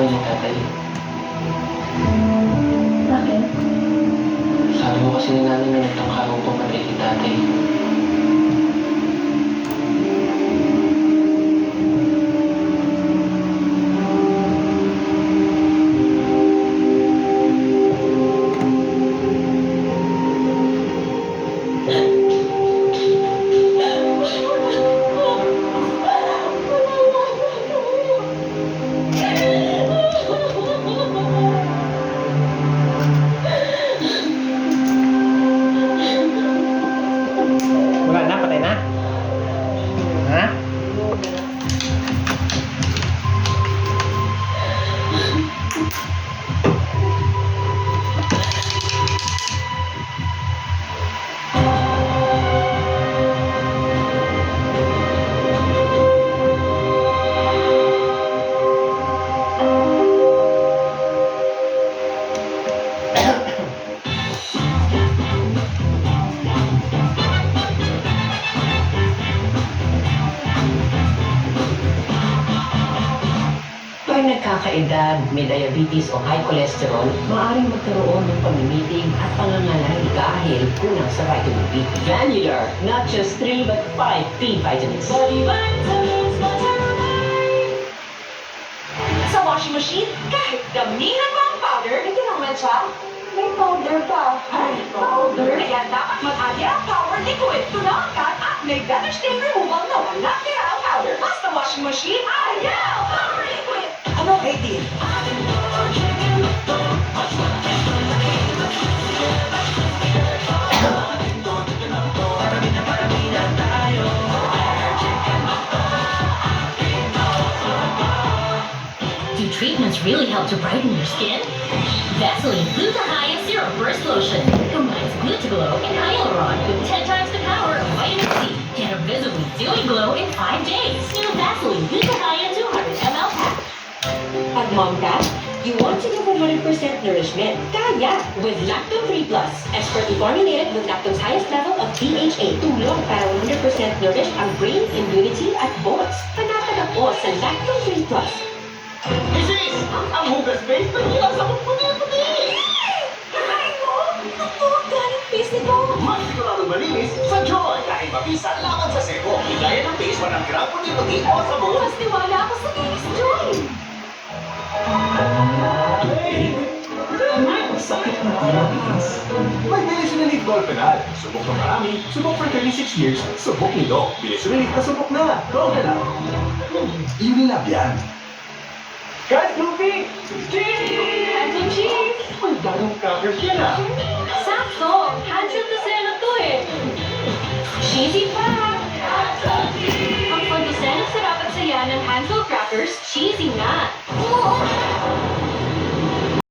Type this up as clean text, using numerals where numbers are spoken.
gagawin ng tatay. Bakit? Sabi mo kasi ni nanay na nagtangka akong pumatay kay tatay. Wala na, patay na. Ha? Tuwing nagkakaedad, may diabetes o high cholesterol, maaaring magkaroon ng pamimitig at pangangalay dahil kulang sa vitamin B. Granular, not just 3 but 5 B vitamins. Sa washing machine, kahit damihan mo ang powder, hindi lang siya. May powder pa. Ay, powder? Kaya dapat mag-adi ang power liquid. Tunangkat at may better stain removal na wala kaya ang powder. Basta washing machine, ayaw! Power liquid! Ano, Katie? Do treatments really help to brighten your skin? Vaseline Gluta-Hya Serum Burst Lotion combines Glutaglow and Hyaluron with 10 times the power of vitamin C. Get a visibly dewy glow in 5 days. New Vaseline Gluta-Hya 200 ml pack. Pag mom ka, you want to give 100% nourishment. Kaya! With Lactone 3 Plus. Expertly formulated with lactone's highest level of DHA. Tulong para 100% nourish ang brain, immunity at bones. Panatag ako sa Lactone 3 Plus. Isis! Ang hugas base na hilas akong puti-puti! Ay mo! Ito, galing face nito. Mas siguradong malinis sa Joy kahit mabisa laban sa seko. Gaya ng base, walang gram puti-puti o sabon. Mas tiwala ako sa Kinis Joy. Sakit na diabetes. May Bilisunilid Golfenal. Subok na marami, subok for 36 years, subok ni Doc. Bilisunilid na subok na. Golfenal. Unilab yan. Guys, Goofy! Cheese! Hansel cheese! Ang daming crackers yan ah. Sakto! Hansel to Seno to eh. Cheesy pa! Ang Fondoceno sarap at saya ng Hansel crackers, cheesy nga.